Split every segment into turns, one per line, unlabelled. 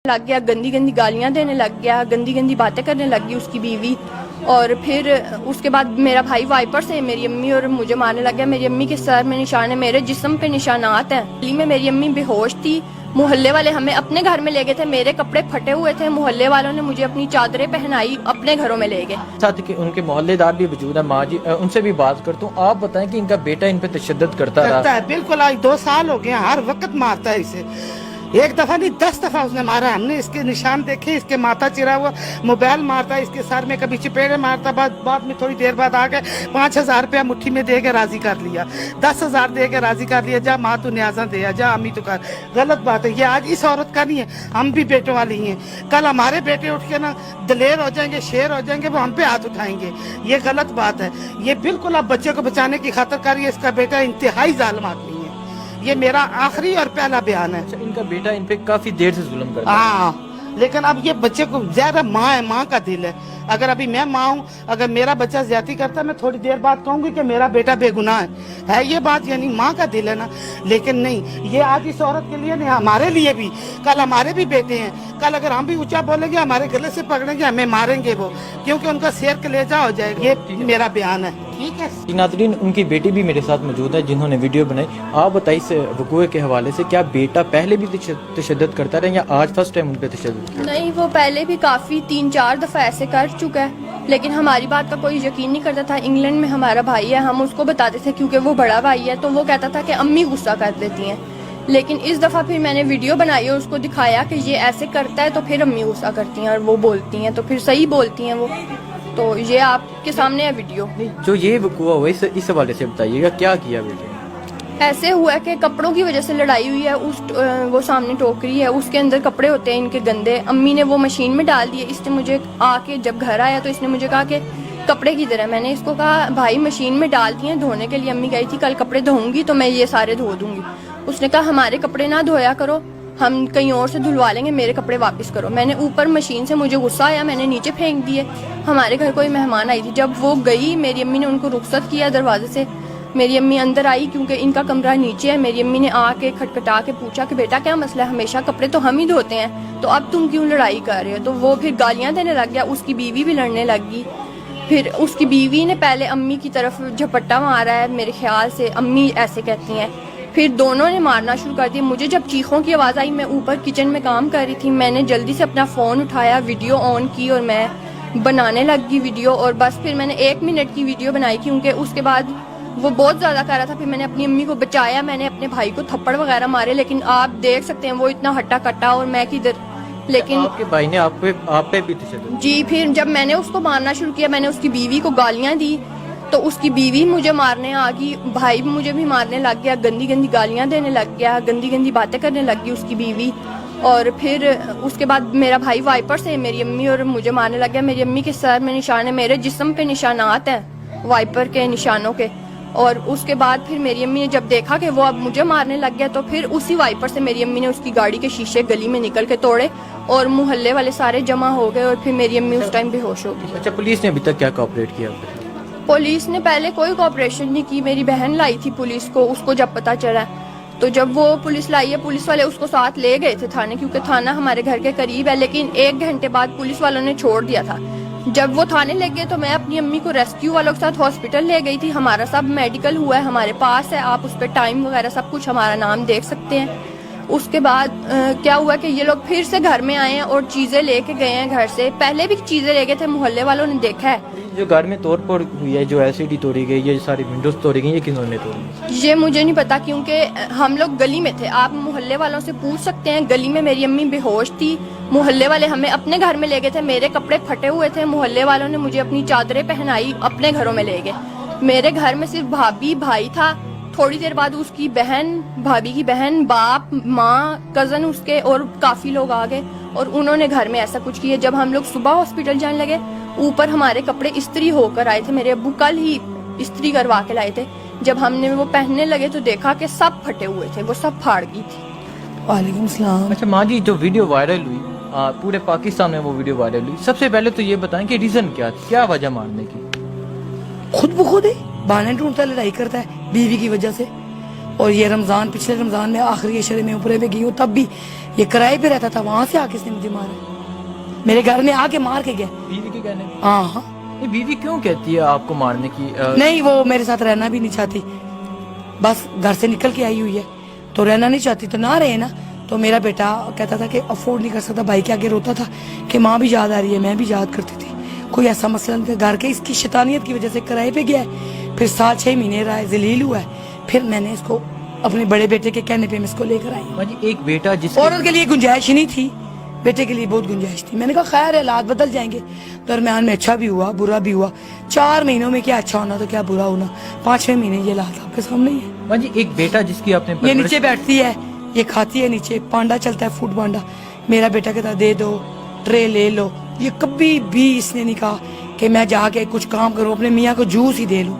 लग गया, गंदी गंदी गालियां देने लग गया, गंदी गंदी बातें करने लग गई उसकी बीवी। और फिर उसके बाद मेरा भाई वाइपर से मेरी अम्मी और मुझे मारने लग गया। मेरी अम्मी के सर में निशान है, मेरे जिस्म पे निशानात हैं। दिल्ली में मेरी अम्मी बेहोश थी। मोहल्ले वाले हमें अपने घर में ले गए थे, मेरे कपड़े फटे हुए थे, मोहल्ले वालों ने मुझे अपनी चादरें पहनाई, अपने घरों में ले गए।
साथ ही उनके मोहल्लेदार भी मौजूद है। माँ जी, उनसे भी बात करता हूँ। आप बताएं कि इनका बेटा इन पे तशद्दुद करता रहा
है? बिल्कुल, आज 2 साल हो गए, हर वक्त मारता है इसे। एक दफा नहीं 10 दफा उसने मारा। हमने इसके निशान देखे, इसके माथा चिरा हुआ, मोबाइल मारता है इसके सर में, कभी चपेड़े मारता। बाद में थोड़ी देर बाद आ गए 5,000 रुपया मुट्ठी में दे के राजी कर लिया, 10,000 दे के राजी कर लिया। जा माँ तू न्याजा दे, जा अम्मी तू कर। गलत बात है ये। आज इस औरत का नहीं है, हम भी बेटों वाली ही हैं। कल हमारे बेटे उठ के ना दलेर हो जाएंगे, शेर हो जाएंगे, वो हम पे हाथ उठाएंगे। ये गलत बात है। ये बिल्कुल अब बच्चे को बचाने की खातिर कर रही है। इसका बेटा इंतहाई जालिम आदमी है। ये मेरा आखिरी और पहला बयान है।
इनका बेटा इन पे काफी देर से जुल्म करता है।
हाँ, लेकिन अब ये बच्चे को ज्यादा माँ है, माँ का दिल है। अगर अभी मैं माँ हूँ, अगर मेरा बच्चा ज्यादती करता है, मैं थोड़ी देर बाद कहूंगी कि मेरा बेटा बेगुनाह है ये बात, यानी माँ का दिल है ना। लेकिन नहीं, ये आज इस औरत के लिए नहीं, हमारे लिए भी। कल हमारे भी बेटे हैं, कल अगर हम भी ऊंचा बोलेंगे, हमारे गले से पकड़ेंगे, हमें मारेंगे वो, क्योंकि उनका शेर कलेजा हो जाएगा। ये मेरा बयान है, ठीक है।
नाज़रीन, उनकी बेटी भी मेरे साथ मौजूद है जिन्होंने वीडियो बनाई। आप बताइए इस वक़ूए के हवाले से, क्या बेटा पहले भी तशद्दुद करता रहा या आज फर्स्ट टाइम उन पे तशद्दुद?
नहीं, वो पहले भी काफ़ी 3-4 दफ़ा ऐसे कर चुका है, लेकिन हमारी बात का कोई यकीन नहीं करता था। इंग्लैंड में हमारा भाई है, हम उसको बताते थे क्योंकि वो बड़ा भाई है, तो वो कहता था कि अम्मी गुस्सा कर देती हैं। लेकिन इस दफ़ा फिर मैंने वीडियो बनाई और उसको दिखाया कि ये ऐसे करता है तो फिर अम्मी गुस्सा करती हैं और वो बोलती हैं, तो फिर सही बोलती हैं वो। तो ये आपके सामने है वीडियो।
जो ये वक़ूआ हुआ इस हवाले से बताइएगा, क्या किया बेटे?
ऐसे हुआ कि कपड़ों की वजह से लड़ाई हुई है। वो सामने टोकरी है, उसके अंदर कपड़े होते हैं इनके गंदे। अम्मी ने वो मशीन में डाल दिए। इसने मुझे आके जब घर आया तो इसने मुझे कहा कि कपड़े किधर है। मैंने इसको कहा भाई मशीन में डाल दिए धोने के लिए, अम्मी गई थी, कल कपड़े धोऊंगी तो मैं ये सारे धो दूंगी। उसने कहा हमारे कपड़े ना धोया करो, हम कहीं और से धुलवा लेंगे, मेरे कपड़े वापस करो। मैंने ऊपर मशीन से, मुझे गुस्सा आया, मैंने नीचे फेंक दिए। हमारे घर कोई मेहमान आई थी, जब वो गई मेरी अम्मी ने उनको रुखसत किया दरवाजे से। मेरी अम्मी अंदर आई क्योंकि इनका कमरा नीचे है। मेरी अम्मी ने आके खटखटा के पूछा कि बेटा क्या मसला है, हमेशा कपड़े तो हम ही धोते हैं, तो अब तुम क्यों लड़ाई कर रहे हो? तो वो फिर गालियां देने लग गया। उसकी बीवी भी लड़ने लग गई। फिर उसकी बीवी ने पहले अम्मी की तरफ झपट्टा मारा है, मेरे ख्याल से अम्मी ऐसे कहती हैं। फिर दोनों ने मारना शुरू कर दिया। मुझे जब चीखों की आवाज़ आई, मैं ऊपर किचन में काम कर रही थी, मैंने जल्दी से अपना फ़ोन उठाया, वीडियो ऑन की और मैं बनाने लग गई वीडियो। और बस फिर मैंने 1 मिनट की वीडियो बनाई क्योंकि उसके बाद वो बहुत ज़्यादा कर रहा था। फिर मैंने अपनी अम्मी को बचाया, मैंने अपने भाई को थप्पड़ वगैरह मारे, लेकिन आप देख सकते हैं वो इतना हट्टा कट्टा और मैं किधर। लेकिन
आपके भाई ने आप पे भी तशद्दुद?
जी, फिर जब मैंने उसको मारना शुरू किया, मैंने उसकी बीवी को गालियाँ दी तो उसकी बीवी मुझे मारने आ गई, भाई मुझे भी मारने लग गया, गंदी गंदी गालियाँ देने लग गया, गंदी गंदी बातें करने लग गई उसकी बीवी। और फिर उसके बाद मेरा भाई वाइपर से मेरी अम्मी और मुझे मारने लग गया। मेरी अम्मी के सर में निशान है, मेरे जिस्म पे निशानात हैं वाइपर के निशानों के। और उसके बाद फिर मेरी अम्मी ने जब देखा कि वो अब मुझे मारने लग गया, तो फिर उसी वाइपर से मेरी अम्मी ने उसकी गाड़ी के शीशे गली में निकल के तोड़े और मोहल्ले वाले सारे जमा हो गए और फिर मेरी अम्मी उस टाइम बेहोश हो गई।
अच्छा, पुलिस ने अभी तक क्या कोऑपरेट किया?
पुलिस ने पहले कोई कोऑपरेशन नहीं की। मेरी बहन लाई थी पुलिस को, उसको जब पता चला तो जब वो पुलिस लाई है, पुलिस वाले उसको साथ ले गए थे थाने, क्योंकि थाना हमारे घर के करीब है। लेकिन 1 घंटे बाद पुलिस वालों ने छोड़ दिया था। जब वो थाने ले गए तो मैं अपनी अम्मी को रेस्क्यू वालों के साथ हॉस्पिटल ले गई थी। हमारा सब मेडिकल हुआ है, हमारे पास है, आप उस पर टाइम वगैरह सब कुछ, हमारा नाम देख सकते हैं। उसके बाद क्या हुआ कि ये लोग फिर से घर में आए हैं और चीज़ें लेके गए हैं घर से। पहले भी चीज़ें ले गए थे, मोहल्ले वालों ने देखा है।
जो घर में तोड़ फोड़ हुई है, जो एलसीडी तोड़ी गई, ये सारी विंडोज तोड़ी गई, ये किन्होंने तोड़ी?
ये मुझे नहीं पता क्योंकि हम लोग गली में थे। आप मोहल्ले वालों से पूछ सकते हैं। गली में मेरी अम्मी बेहोश थी, मोहल्ले वाले हमें अपने घर में ले गए थे, मेरे कपड़े फटे हुए थे, मोहल्ले वालों ने मुझे अपनी चादरें पहनाई, अपने घरों में ले गए। मेरे घर में सिर्फ भाभी भाई था। थोड़ी देर बाद उसकी बहन, भाभी की बहन, बाप, माँ, कज़न उसके और काफ़ी लोग आ गए और उन्होंने घर में ऐसा कुछ किया। जब हम लोग सुबह हॉस्पिटल जाने लगे, ऊपर हमारे कपड़े इस्त्री होकर आए थे, मेरे अब्बू कल ही इस्त्री करवा के लाए थे। जब हमने वो पहनने लगे तो देखा कि सब फटे हुए थे, वो सब फाड़ गई थी।
वालेकुम सलाम।
अच्छा माँ जी, जो वीडियो वायरल हुई, पूरे पाकिस्तान में वो वीडियो वायरल हुई, सबसे पहले तो ये बताएं कि रीजन क्या वजह मारने की?
खुद ब खुद ही बहाने ढूंढता, लड़ाई करता है बीवी की वजह से। اور یہ رمضان پچھلے رمضان میں آخری عشرے میں اوپرے میں گئی ہوں، تب بھی یہ کرائے پہ رہتا تھا، وہاں سے آ کے اس نے مجھے مارا، میرے گھر میں آ کے مار کے گیا۔
بیوی کے کہنے
ہاں ہاں
یہ بیوی کیوں کہتی ہے آپ کو مارنے کی؟
نہیں، وہ میرے ساتھ رہنا بھی نہیں چاہتی، بس گھر سے نکل کے آئی ہوئی ہے تو رہنا نہیں چاہتی، تو نہ رہے نا۔ تو میرا بیٹا کہتا تھا کہ افورڈ نہیں کر سکتا، بھائی کے آگے روتا تھا کہ ماں بھی یاد آ رہی ہے، میں بھی یاد کرتی تھی، کوئی ایسا مسئلہ نہیں تھا۔ گھر کے اس کی شیطانیت کی وجہ سے کرائے پہ گیا ہے، پھر 7-6 مہینے رہا ہے، ذلیل ہوا ہے، پھر میں نے اس کو اپنے بڑے بیٹے کے کہنے پہ میں اس کو لے کر آئی ہوں۔
جی ایک بیٹا جس
عورت کے لیے گنجائش ہی نہیں تھی، بیٹے کے لیے بہت گنجائش تھی۔ میں نے کہا خیر ہے، حالات بدل جائیں گے، درمیان میں اچھا بھی ہوا برا بھی ہوا، 4 مہینوں میں کیا اچھا ہونا تو کیا برا ہونا، 5-6 مہینے یہ حالات آپ کے سامنے ہی ہے۔
جی ایک بیٹا جس کی آپ نے
یہ نیچے بیٹھتی ہے، یہ کھاتی ہے نیچے، پانڈا چلتا ہے، فوڈ پانڈا، میرا بیٹا کہتا دے دو ٹرے لے لو، یہ کبھی بھی اس نے نہیں کہا کہ میں جا کے کچھ کام کروں، اپنے میاں کو جوس ہی دے لوں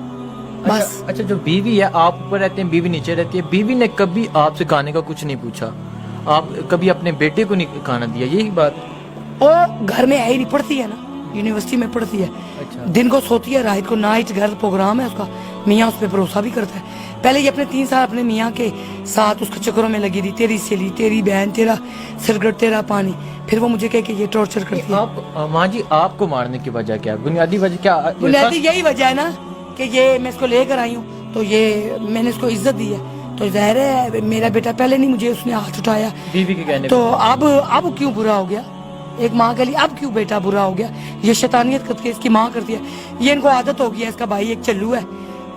بس۔
اچھا جو بیوی ہے، آپ اوپر رہتے ہیں، بیوی نیچے رہتی ہے، بیوی نے کبھی آپ سے کھانے کا کچھ نہیں پوچھا، آپ کبھی اپنے بیٹے کو نہیں کھانا دیا، یہی بات؟
وہ گھر میں ہے ہی نہیں، پڑھتی ہے نا، یونیورسٹی میں پڑھتی ہے، دن کو سوتی ہے، رات کو نائٹ گھر پروگرام ہے اس کا، میاں اس پہ بھروسہ بھی کرتا ہے۔ پہلے یہ اپنے 3 سال اپنے میاں کے ساتھ اس کے چکروں میں لگی تھی، تیری سیلی، تیری بہن، تیرا سرگٹ، تیرا پانی، پھر وہ مجھے کہے کہ یہ ٹارچر کرتی ہے۔
آپ ماں جی آپ کو مارنے کی وجہ کیا، بنیادی وجہ کیا؟
بنیادی یہی وجہ ہے نا کہ یہ میں اس کو لے کر آئی ہوں تو یہ میں نے اس کو عزت دی ہے، تو ظاہر ہے میرا بیٹا پہلے نہیں مجھے اس نے ہاتھ اٹھایا،
بیوی کے کہنے
تو اب کیوں برا ہو گیا ایک ماں کے لیے، اب کیوں بیٹا برا ہو گیا؟ یہ شیطانیت کرتی ہے، اس کی ماں کرتی ہے، یہ ان کو عادت ہو گئی ہے، اس کا بھائی ایک چلو ہے،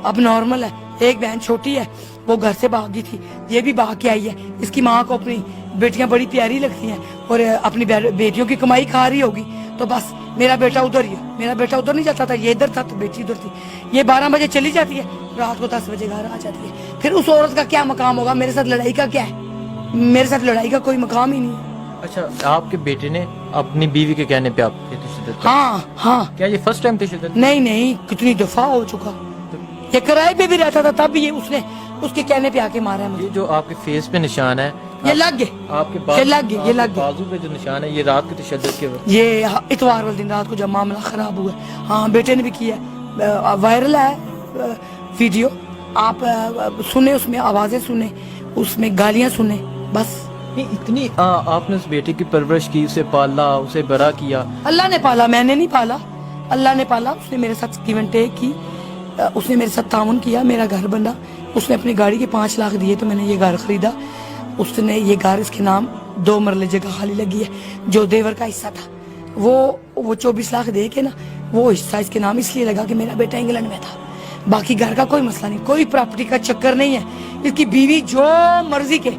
اب نارمل ہے، ایک بہن چھوٹی ہے وہ گھر سے بھاگی تھی، یہ بھی بھاگ کے آئی ہے، اس کی ماں کو اپنی بیٹیاں بڑی پیاری لگتی ہیں اور اپنی بیٹیوں کی کمائی کھا رہی ہوگی، تو بس میرا بیٹا ادھر ہی ہے، میرا بیٹا ادھر نہیں جاتا تھا، یہ ادھر تھا تو بیٹی ادھر تھی، یہ 12 بجے چلی جاتی ہے، رات کو 10 بجے گھر آ جاتی ہے، پھر اس عورت کا کیا مقام ہوگا؟ میرے ساتھ لڑائی کا کیا ہے؟ میرے ساتھ لڑائی کا کوئی مقام ہی نہیں ہے۔
اچھا آپ کے بیٹے نے اپنی بیوی کے کہنے پہ آپ کی تشدد کیا؟
ہاں
کیا یہ فرسٹ ٹائم تشدد؟
نہیں کتنی دفعہ ہو چکا، یہ کرائے پہ بھی رہتا تھا تب بھی یہ اس نے اس کے کہنے پہ آ کے مارا ہے مجھے۔
یہ جو آپ کے فیس پہ نشان ہے،
یہ لگ گئے،
آپ کے
یہ لگ گئے، یہ لگ گئے،
بازو پہ جو نشان ہے، یہ رات کے تشدد کے وقت؟
یہ اتوار والے دن رات کو جب معاملہ خراب ہوا ہے، ہاں بیٹے نے بھی کیا ہے، وائرل ہے ویڈیو، آپ سنیں، اس میں آوازیں سنیں، اس میں گالیاں سنیں، بس۔
اتنی آپ نے اس بیٹے کی پرورش کی، اسے پالا، اسے بڑا کیا؟
اللہ نے پالا، میں نے نہیں پالا، اللہ نے پالا، اس نے میرے ساتھ گیو اینڈ ٹیک کی، اس نے میرے ساتھ تعاون کیا، میرا گھر بنا، اس نے اپنی گاڑی کے 5 لاکھ دیے تو میں نے یہ گھر خریدا، اس نے یہ گھر اس کے نام 2 مرلے جگہ خالی لگی ہے، جو دیور کا حصہ تھا وہ 24 لاکھ دے کے نا، وہ حصہ اس کے نام اس لیے لگا کہ میرا بیٹا انگلینڈ میں تھا، باقی گھر کا کوئی مسئلہ نہیں، کوئی پراپرٹی کا چکر نہیں ہے، اس کی بیوی جو مرضی کے،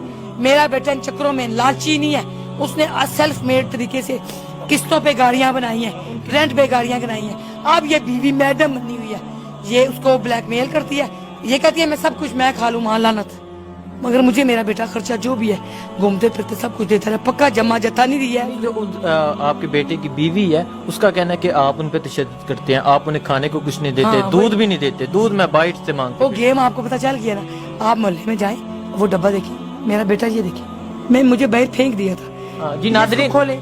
میرا بیٹا ان چکروں میں لالچی نہیں ہے، اس نے سیلف میڈ طریقے سے قسطوں پہ گاڑیاں بنائی ہیں، رینٹ پہ گاڑیاں بنائی ہیں، اب یہ بیوی میڈم بنی ہوئی ہے، یہ اس کو بلیک میل کرتی ہے، یہ کہتی ہے میں سب کچھ میں کھا لوں، ماں لعنت، مگر مجھے میرا بیٹا خرچہ جو بھی ہے گھومتے پھرتے سب کچھ دیتا ہے، پکا جمع جتا نہیں دیا ہے۔
جو آپ کے بیٹے کی بیوی ہے، اس کا کہنا ہے کہ آپ ان پہ تشدد کرتے ہیں، آپ انہیں کھانے کو کچھ نہیں دیتے، دودھ بھی نہیں دیتے، دودھ میں بائٹ سے مانگتے۔
وہ گیم آپ کو پتا چل گیا نا، آپ محلے میں جائیں، وہ ڈبہ دیکھیں، میرا بیٹا یہ دیکھیں، میں مجھے باہر پھینک دیا تھا،
جی ناظرین
کھولے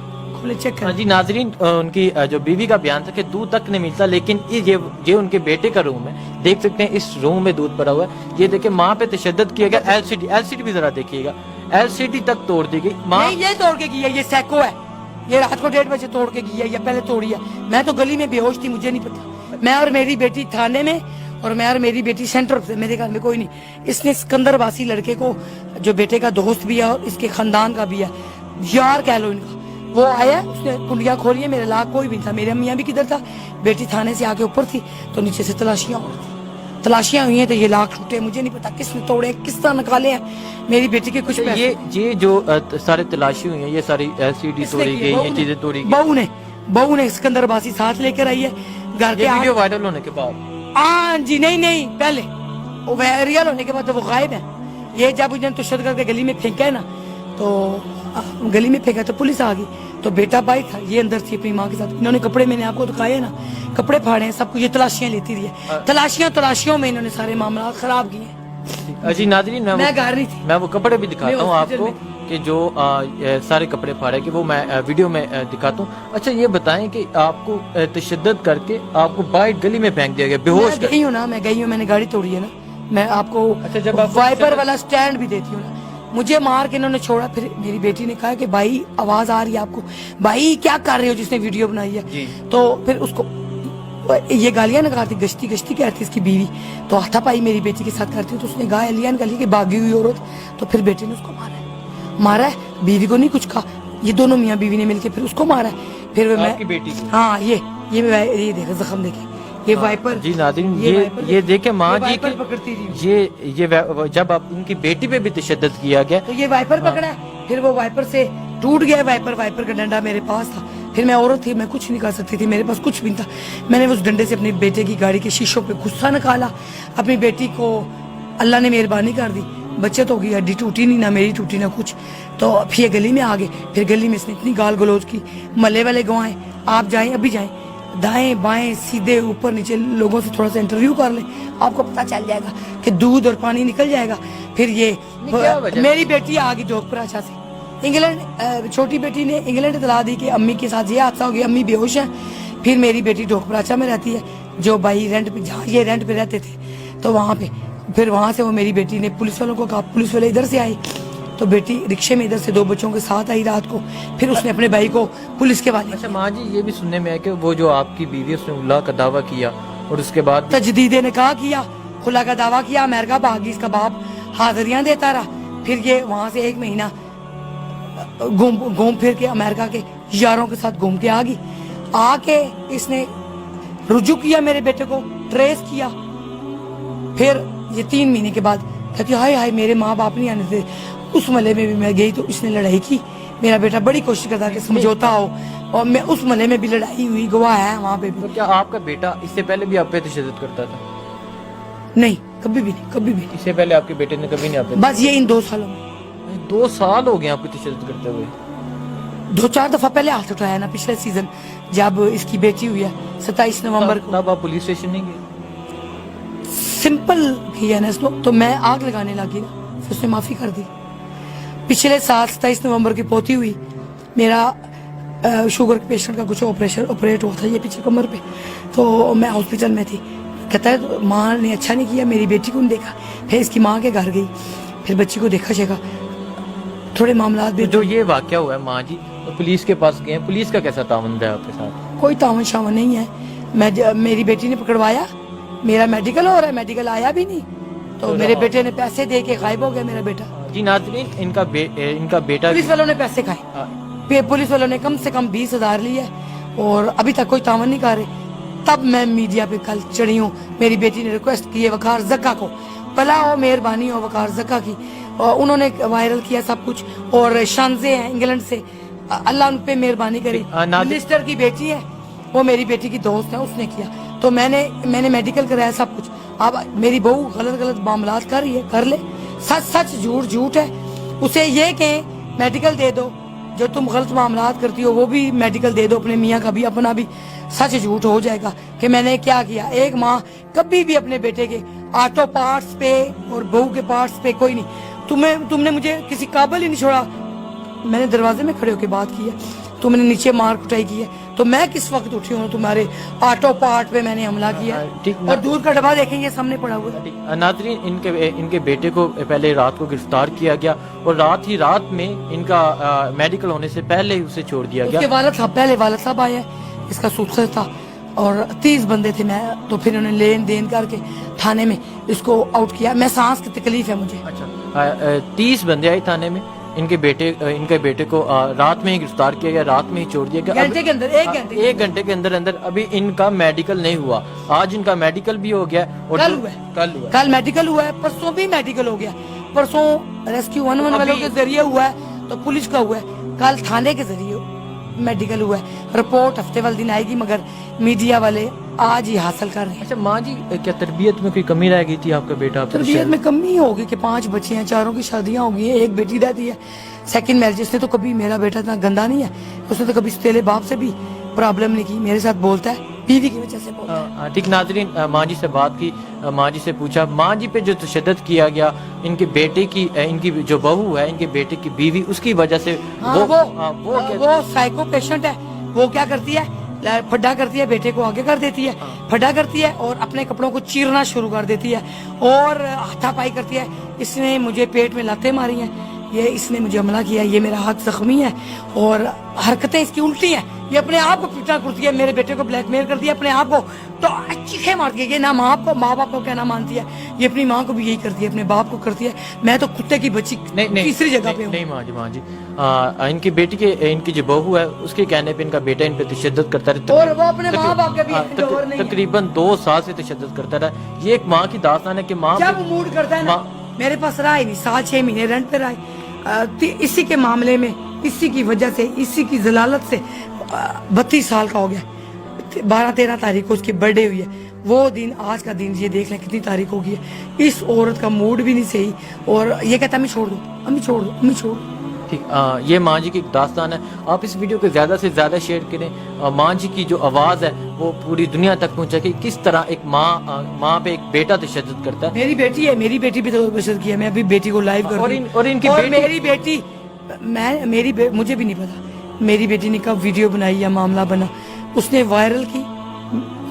چیک کریں۔
جی ناظرین، ان کی جو بیوی کا بیان تھا کہ دودھ تک نہیں ملتا، لیکن یہ ان کے بیٹے کا روم ہے، دیکھ سکتے ہیں اس روم میں دودھ پڑا ہوا ہے، یہ دیکھیں ماں پہ تشدد کیا گیا، ایل سی ڈی بھی ذرا دیکھیے گا، ایل سی ڈی تک توڑ دی گئی ماں۔
نہیں یہ توڑ کے گئی ہے، یہ سیکو ہے، یہ رات کو 1:30 بجے توڑ کے گئی ہے، یہ پہلے توڑی ہے، میں تو گلی میں بے ہوش تھی، مجھے نہیں پتا، میں اور میری بیٹی تھانے میں، اور میں اور میری بیٹی سینٹر سے، میرے گھر میں کوئی نہیں، اس نے سکندر باسی لڑکے کو جو بیٹے کا دوست بھی ہے اور اس کے خاندان کا بھی ہے، یار کہہ لو ان کا، وہ آیا، اس نے کنڈیاں کھولی ہیں، میرے لاکھ کوئی بھی تھا، میرے میاں بھی کدھر تھا، بیٹی تھانے سے آگے اوپر تھی تو نیچے سے تلاشیاں ہو رہی تھی، تلاشیاں ہوئی ہیں تو یہ لاکھ ٹوٹے، مجھے نہیں پتا کس نے توڑے، کس طرح نکالے ہیں میری بیٹی کے کچھ پیسے۔
یہ جو سارے تلاشی ہوئی ہیں، یہ ساری ایل سی ڈی توڑی گئی، یہ چیزیں توڑی گئی،
بہو نے سکندر باسی ساتھ لے کر آئی ہے گھر کے،
ویڈیو وائرل ہونے کے بعد؟
ہاں جی، نہیں پہلے وہ ریئل ہونے کے بعد وہ غائب ہے، یہ جب انہوں نے تشدد کر کے گلی میں پھینکا ہے نا، تو گلی میں پھینکا تو پولیس آ گئی، تو بیٹا بائی تھا، یہ اندر تھی اپنی ماں کے ساتھ، انہوں نے کپڑے میں نے آپ کو دکھائے نا، کپڑے پھاڑے ہیں، سب کچھ، یہ تلاشیاں لیتی رہی ہے، تلاشیوں میں انہوں نے سارے معاملات خراب کیے ہیں۔
جی ناظرین،
میں گھر نہیں تھی،
میں وہ کپڑے بھی دکھاتا ہوں آپ کو کہ جو سارے کپڑے پھاڑے کہ وہ میں ویڈیو میں دکھاتا ہوں۔ اچھا یہ بتائیں کہ آپ کو تشدد کر کے آپ کو باہر گلی میں پھینک دیا گیا، بے ہوش
میں گئی ہوں نا، میں گئی ہوں، میں نے گاڑی توڑی ہے نا، میں آپ کو
اچھا، جب آپ کو
وائپر والا سٹینڈ بھی دیتی ہوں نا. مجھے مار کے انہوں نے چھوڑا. پھر میری بیٹی نے کہا کہ بھائی آواز آ رہی ہے آپ کو, بھائی کیا کر رہے ہو, جس نے ویڈیو بنائی ہے.
جی.
تو پھر اس کو یہ گالیاں نکالتی, گشتی گشتی کہتی اس کی بیوی. تو ہاتھا پائی میری بیٹی کے ساتھ کرتی, تو اس نے گالیاں نکالی کہ بھاگی ہوئی عورت. تو پھر بیٹی نے اس کو مارا ہے, بیوی کو نہیں کچھ کہا. یہ دونوں میاں بیوی نے مل کے پھر اس کو مارا ہے. پھر میں
آپ کی بیٹی کو؟
ہاں, یہ دیکھیں زخم دیکھیں, یہ وائپر.
جی ناظرین,
وائپر
یہ دیکھیں ماں جی
وائپر
کی
پکڑتی تھی.
یہ جب اب ان کی بیٹی پہ بھی تشدد کیا گیا.
تو یہ وائپر پکڑا ہے, پھر وہ وائپر سے ٹوٹ گیا وائپر کا ڈنڈا میرے پاس تھا. پھر میں عورت تھی, میں کچھ نہیں کر سکتی تھی, میرے پاس کچھ بھی نہیں تھا. میں نے اس ڈنڈے سے اپنے بیٹے کی گاڑی کے شیشوں پہ غصہ نکالا. اپنی بیٹی کو اللہ نے مہربانی کر دی, بچت ہو گئی, ہڈی ٹوٹی نہیں, نہ میری ٹوٹی نہ کچھ. تو پھر یہ گلی میں آ گئے. پھر گلی میں اس نے اتنی گال گلوچ کی, ملے والے گوائیں, آپ جائیں ابھی جائیں, دائیں بائیں سیدھے اوپر نیچے لوگوں سے تھوڑا سا انٹرویو کر لیں, آپ کو پتہ چل جائے گا کہ دودھ اور پانی نکل جائے گا. پھر یہ میری بیٹی آ گئی ڈوک پراچا سے انگلینڈ. چھوٹی بیٹی نے انگلینڈ اطلاع دی کہ امی کے ساتھ یہ حادثہ ہو گیا, امی بے ہوش ہیں. پھر میری بیٹی ڈوک پراچا میں رہتی ہے, جو بھائی رینٹ پہ, جہاں یہ رینٹ پہ رہتے تھے, تو وہاں پہ. پھر وہاں سے وہ میری بیٹی نے پولیس والوں کو کہا, پولیس والے ادھر سے آئے, تو بیٹی رکشے میں ادھر سے 2 بچوں کے ساتھ آئی رات کو. پھر اس نے اپنے بھائی کو پولیس کے والے.
اچھا ماں جی, یہ بھی سننے میں ہے کہ وہ جو آپ کی بیوی, اس نے اللہ کا دعویٰ کیا اور اس کے بعد
تجدید نکاح کیا, خلا کا دعویٰ کیا, امریکہ بھاگی, اس کا باپ حاضریاں دیتا رہا. پھر یہ وہاں سے 1 مہینہ گھوم پھر کے امریکہ کے یاروں کے ساتھ گھوم کے آ گئی. آ کے اس نے رجوع کیا میرے بیٹے کو, ٹریس کیا. پھر یہ 3 مہینے کے بعد کہتی ہائے ہائے میرے ماں باپ نہیں آنے تھے. اس محلے میں بھی میں گئی تو اس نے لڑائی کی. میرا بیٹا بڑی کوشش کرتا کہ سمجھوتا ہو, اور میں اس محلے میں بھی لڑائی ہوئی, گواہ ہے وہاں پہ بھی.
تو کیا آپ کا بیٹا اس سے پہلے بھی آپ پہ تشدد کرتا تھا؟
نہیں, کبھی بھی نہیں, کبھی بھی نہیں.
اس سے پہلے آپ کے بیٹے نے کبھی نہیں آپ پہ؟
بس یہ ان 2 سالوں میں
2 سال ہو گئے آپ کو تشدد کرتے ہوئے.
2-4 دفعہ پہلے ہاتھ اٹھایا نا, پچھلے سیزن جب اس کی بیٹی ہوئی ہے 27 نومبر کو.
تب آپ پولیس اسٹیشن نہیں گئے؟
سمپل کیا نا اس کو, تو میں آگ لگانے لگی نا, پھر اس نے معافی کر دی. پچھلے سال 27 نومبر کی پوتی ہوئی, میرا شوگر کے پیشنٹ کا کچھ آپریٹ ہوا تھا یہ پیچھے کمر پہ, تو میں ہاسپٹل میں تھی. کہتا ہے ماں نے اچھا نہیں کیا, میری بیٹی کو نہیں دیکھا. پھر اس کی ماں کے گھر گئی, پھر بچی کو دیکھا شیکا, تھوڑے معاملات بھی.
جو یہ واقعہ ہوا ہے ماں جی, پولیس کے پاس گئے, پولیس کا کیسا تعاون ہے آپ کے ساتھ؟
کوئی تعاون شاون نہیں ہے. میری بیٹی نے پکڑوایا, میرا میڈیکل ہو رہا ہے, میڈیکل آیا بھی نہیں, تو میرے بیٹے نے پیسے دے کے غائب ہو گیا میرا بیٹا.
جی ناظرین, ان کا بیٹا
پولیس والوں نے پیسے کھائے, پولیس والوں نے کم سے کم 20,000 لیے, اور ابھی تک کوئی تعاون نہیں کر رہے. تب میں میڈیا پہ کل چڑھی ہوں, میری بیٹی نے ریکویسٹ کی ہے وقار زکا کو, بلا ہو مہربانی ہو وقار زکا کی, اور انہوں نے وائرل کیا سب کچھ. اور شانزے ہیں انگلینڈ سے, اللہ ان پہ مہربانی کرے. منسٹر کی بیٹی ہے, وہ میری بیٹی کی دوست ہے, اس نے کیا. تو میں نے میڈیکل کرایا سب کچھ. اب میری بہو غلط معاملات کر رہی ہے, کر لے, سچ جھوٹ ہے. اسے یہ کہ میڈیکل دے دو, جو تم غلط معاملات کرتی ہو وہ بھی میڈیکل دے دو, اپنے میاں کا بھی اپنا بھی. سچ جھوٹ ہو جائے گا کہ میں نے کیا کیا. ایک ماں کبھی بھی اپنے بیٹے کے آٹو پارٹس پہ اور بہو کے پارٹس پہ کوئی نہیں. تم نے مجھے کسی قابل ہی نہیں چھوڑا. میں نے دروازے میں کھڑے ہو کے بات کی ہے, تم نے نیچے مار کٹائی کی ہے, تو میں کس وقت اٹھی ہوں تمہارے آٹو پارٹ پہ میں نے حملہ کیا. اور دودھ کا ڈبا دیکھیں, یہ سامنے پڑا ہوا ہے.
ناظرین, ان کے بیٹے کو پہلے رات کو گرفتار کیا گیا, اور رات میں ان کا میڈیکل ہونے سے پہلے ہی اسے چھوڑ دیا گیا.
اس کے والد صاحب, پہلے والد صاحب آئے, اس کا سوتر تھا, اور 30 بندے تھے. میں تو پھر انہوں نے لین دین کر کے تھانے میں اس کو آؤٹ کیا. میں سانس کی تکلیف ہے مجھے.
اچھا, 30 بندے آئے تھانے میں, ان کے بیٹے کو رات میں ہی گرفتار کیا گیا, رات میں ہی چھوڑ دیا گیا.
گھنٹے کے اندر,
1 گھنٹے کے اندر ابھی ان کا میڈیکل نہیں ہوا. آج ان کا میڈیکل بھی ہو گیا, اور کل
میڈیکل ہوا ہے, پرسوں بھی میڈیکل ہو گیا. پرسوں ریسکیو 11 والوں کے ذریعے ہوا ہے, تو پولیس کا ہوا ہے. کل تھانے کے ذریعے میڈیکل ہوا ہے. رپورٹ ہفتے والے دن آئے گی, مگر میڈیا والے آج ہی حاصل کر رہے ہیں.
اچھا ماں جی, کیا تربیت میں کوئی کمی رہ گئی تھی آپ کا بیٹا؟
تربیت میں کمی ہوگی کہ 5 بچے ہیں, 4 کی شادیاں ہو گئی ہیں, 1 بیٹی رہتی ہے. سیکنڈ میرج, اس نے تو کبھی, میرا بیٹا اتنا گندا نہیں ہے, اس نے تو کبھی ستیلے باپ سے بھی پرابلم نہیں کی. میرے ساتھ بولتا ہے, بیوی کی وجہ سے بولتا ہے.
ٹھیک. ناظرین, ماں جی سے بات کی, ماں جی سے پوچھا, ماں جی پہ جو تشدد کیا گیا ان کے بیٹے کی, ان کی جو بہو ہے, ان کے بیٹے کی بیوی, اس کی وجہ سے
وہ سائیکو پیشنٹ ہے. وہ کیا کرتی ہے, फड्डा करती है, बेटे को आगे कर देती है, फड्डा करती है और अपने कपड़ों को चीरना शुरू कर देती है और हाथापाई करती है। इसने मुझे पेट में लातें मारी हैं, ये इसने मुझे हमला किया, ये मेरा हाथ जख्मी है और हरकतें इसकी उल्टी हैं। ये अपने आप को पीटा करती है, मेरे बेटे को ब्लैकमेल करती है अपने आप को, तो चीखे मारती है। ये ना माँ बाप को कहना मानती है, ये अपनी माँ को भी यही करती है, अपने बाप को करती है। मैं तो कुत्ते की बच्ची तीसरी जगह पे हूँ।
नहीं माँ जी इनकी बेटी के, इनकी जो बहू है उसके कहने पे इनका बेटा इन पे तशद्दुद करता रहता
और वो अपने माँ बाप के भी
तकरीबन 2 साल से तशद्दुद करता रहा। ये एक माँ की दास्तान है कि माँ
जब मूड करता है ना, मेरे पास रहा ही नहीं, 7-6 महीने रेंट पे रहा। इसी के मामले में, इसी की वजह से, इसी की जलालत से 32 साल का हो गया। 12-13 तारीख को उसकी बर्थडे हुई है। वो दिन, आज का दिन ये देख लें कितनी तारीख होगी है। इस औरत का मूड भी नहीं सही और ये कहता है अम्मी छोड़ दो, अम्मी छोड़ दो, अम्मी छोड़ दो।
ठीक, ये माँ जी की एक दास्तान है। आप इस वीडियो को ज़्यादा से ज़्यादा शेयर करें। माँ जी की जो आवाज़ है वो पूरी दुनिया तक पहुँचे कि किस तरह एक माँ पे एक बेटा तशद्दुद करता है।
मेरी बेटी है, मेरी बेटी भी तो तशद्दुद किया। मैं अभी बेटी को लाइव कर
और इनकी
मेरी बेटी, मुझे भी नहीं पता मेरी बेटी ने कब वीडियो बनाई या मामला बना। उसने वायरल की,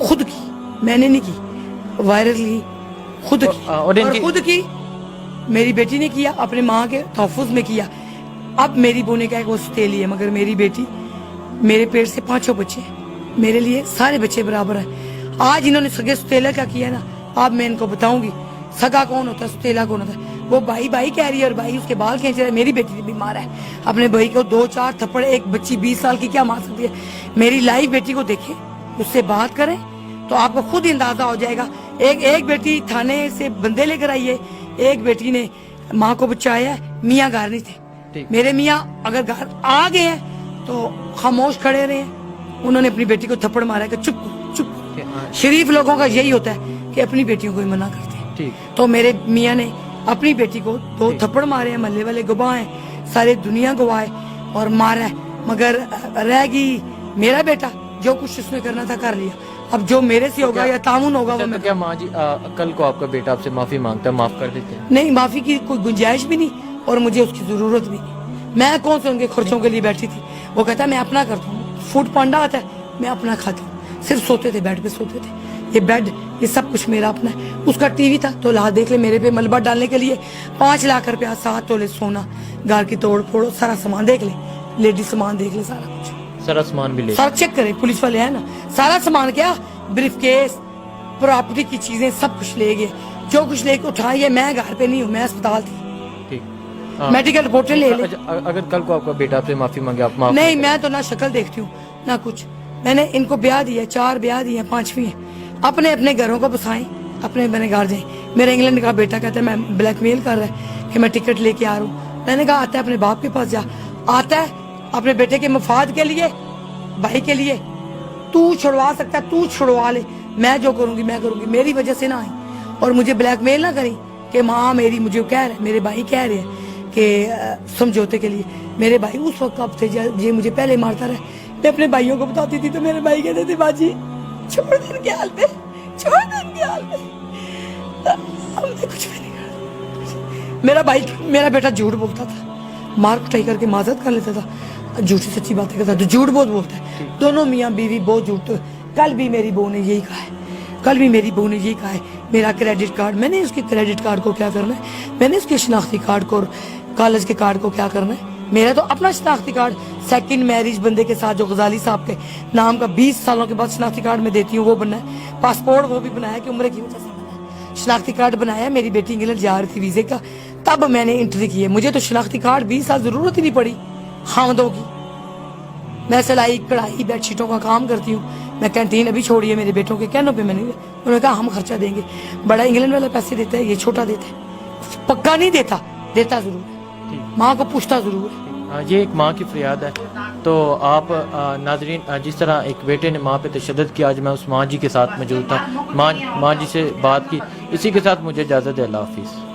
खुद की, मैंने नहीं की, वायरल की खुद की और खुद की मेरी बेटी ने किया, अपने माँ के तहफ़्फ़ुज़ में किया। अब मेरी बहू ने कहा कि वो सौतेली है, मगर मेरी बेटी, मेरे पेट से 5 बच्चे हैं, मेरे लिए सारे बच्चे बराबर हैं। आज इन्होंने सगे सौतेला क्या किया ना, अब मैं इनको बताऊंगी सगा कौन होता है, सौतेला कौन होता है। वो भाई कह रही है और भाई उसके बाल खींच रहा है। मेरी बेटी बीमार है, अपने भाई को 2-4 थप्पड़, एक बच्ची 20 साल की क्या मार सकती है। मेरी लाइव बेटी को देखें, उससे बात करें तो आपको खुद अंदाजा हो जाएगा। एक बेटी थाने से बंदे लेकर आई है, एक बेटी ने माँ को बचाया, मियाँ घर नहीं थे। मेरे मियाँ अगर घर आ गए हैं तो खामोश खड़े रहे हैं। उन्होंने अपनी बेटी को थप्पड़ मारा कि चुप चुप। शरीफ लोगों का यही होता है कि अपनी बेटियों को ही मना करते हैं। तो मेरे मियाँ ने अपनी बेटी को 2 थप्पड़ मारे हैं, महल्ले वाले गवाह हैं, सारे दुनिया गवाह है और मारा है। मगर रह गई मेरा बेटा, जो कुछ उसने करना था कर लिया। अब जो मेरे से होगा या तामुन होगा वो मैं।
क्या माँ जी कल को आपका बेटा आपसे माफी मांगता है, माफ कर देते हैं?
नहीं, माफी की कोई गुंजाइश भी नहीं और मुझे उसकी जरूरत भी नहीं। मैं कौन से उनके खर्चों के लिए बैठी थी। वो कहता है मैं अपना करता हूँ, फूड पांडा आता है, मैं अपना खाता हूँ। सिर्फ सोते थे, बेड पे सोते थे। ये बेड, ये सब कुछ मेरा अपना है। उसका टीवी था तो ला देख ले, मेरे पे मलबा डालने के लिए 5 लाख रुपया, 7 तोले सोना, घर की तोड़ फोड़, सारा सामान देख ले, लेडीज सामान देख ले, सारा कुछ,
सारा सामान भी ले,
सारा चेक करे, पुलिस वाले है ना। सारा सामान क्या, ब्रीफ केस, प्रॉपर्टी की चीजें सब कुछ ले गए। जो कुछ लेके उठाई है, मैं घर पे नहीं हूँ, मैं अस्पताल थी। मेडिकल रिपोर्टें ले ले।
अगर कल को आपका बेटा आपसे माफी मांगे, आप माफ
नहीं, मैं तो ना शक्ल देखती हूँ ना कुछ। मैंने इनको ब्याह दिया, 4 ब्याह दिए, 5वीं है। अपने अपने घरों को बसाएं, अपने अपने घर जाएं। मेरा इंग्लैंड का बेटा कहता है मैं ब्लैकमेल कर रहा है कि मैं टिकट लेके आ रहा हूँ। मैंने कहा आता है अपने बाप के पास जा, आता है अपने बेटे के मफाद के लिए, भाई के लिए। तू छुड़वा सकता है, तू छुड़वा ले, मैं जो करूंगी मैं करूंगी। मेरी वजह से ना आई और मुझे ब्लैकमेल ना करी कि माँ मेरी मुझे कह रहे, मेरे भाई कह रहे हैं कि समझौते के लिए। मेरे भाई उस वक्त कब थे ये मुझे पहले मारता रहा। मैं अपने भाइयों को बताती थी तो मेरे भाई कहते थे बाजी छोड़ दे इनके हाल पे, छोड़ दे इनके हाल पे। हमने कुछ भी नहीं कहा। मेरा बेटा झूठ बोलता था, मार कुटाई करके माजरत कर लेता था, झूठी सच्ची बातें करता था। झूठ बहुत बोलता है, दोनों मियाँ बीवी बहुत झूठ। कल भी मेरी बहू ने यही कहा है, कल भी मेरी बहू ने यही कहा है। मेरा क्रेडिट कार्ड, मैंने उसके क्रेडिट कार्ड को क्या करना है, मैंने उसके शनाख्ती कार्ड को, कॉलेज के कार्ड को क्या करना है। मेरा तो अपना शनाख्ती कार्ड सेकंड मैरिज बंदे के साथ जो गजाली साहब के नाम का 20 सालों के बाद शनाख्ती कार्ड में देती हूँ वो बनना है। पासपोर्ट वो भी बनाया कि उम्र की वजह से बना है। शनाख्ती कार्ड बनाया, मेरी बेटी इंग्लैंड जा रही थी वीजे का, तब मैंने एंट्री की है। मुझे तो शनाख्ती कार्ड 20 साल जरूरत ही नहीं पड़ी हामदों की। मैं सिलाई कढ़ाई बेडशीटों का काम करती हूँ। मैं कैंटीन अभी छोड़ी है मेरे बेटों के कहनों पे। मैंने उन्होंने कहा हम खर्चा देंगे। बड़ा इंग्लैंड वाला पैसे देता है, ये छोटा देता है। पक्का नहीं देता, देता जरूर है, माँ को पूछता जरूर है।
ये एक माँ की फरियाद है। तो आप नाजरीन, जिस तरह एक बेटे ने माँ पे तशद्दुद किया, आज मैं उस माँ जी के साथ मौजूद था, माँ जी से बात की। इसी के साथ मुझे इजाज़त है, अल्लाह हाफिज़।